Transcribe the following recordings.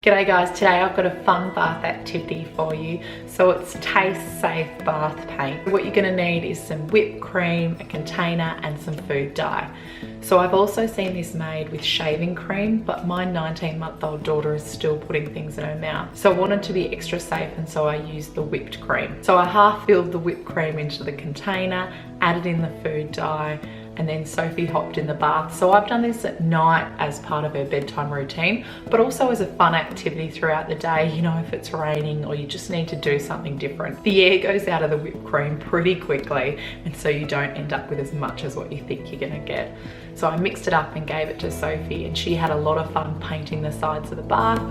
G'day guys, today I've got a fun bath activity for you. So it's taste safe bath paint. What you're gonna need is some whipped cream, a container and some food dye. So I've also seen this made with shaving cream, but my 19-month-old daughter is still putting things in her mouth. So I wanted to be extra safe and so I used the whipped cream. So I half filled the whipped cream into the container, added in the food dye, and then Sophie hopped in the bath. So I've done this at night as part of her bedtime routine, but also as a fun activity throughout the day, you know, if it's raining or you just need to do something different. The air goes out of the whipped cream pretty quickly, and so you don't end up with as much as what you think you're gonna get. So I mixed it up and gave it to Sophie, and she had a lot of fun painting the sides of the bath.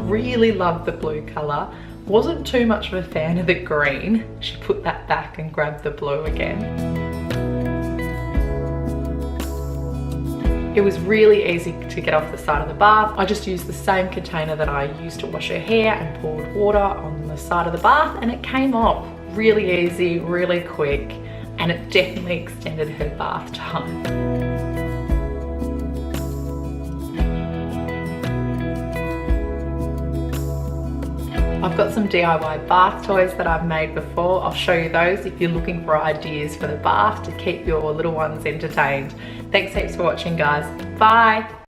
Really loved the blue colour. Wasn't too much of a fan of the green. She put that back and grabbed the blue again. It was really easy to get off the side of the bath. I just used the same container that I used to wash her hair and poured water on the side of the bath, and it came off really easy, really quick, and it definitely extended her bath time. I've got some DIY bath toys that I've made before. I'll show you those if you're looking for ideas for the bath to keep your little ones entertained. Thanks heaps for watching, guys. Bye.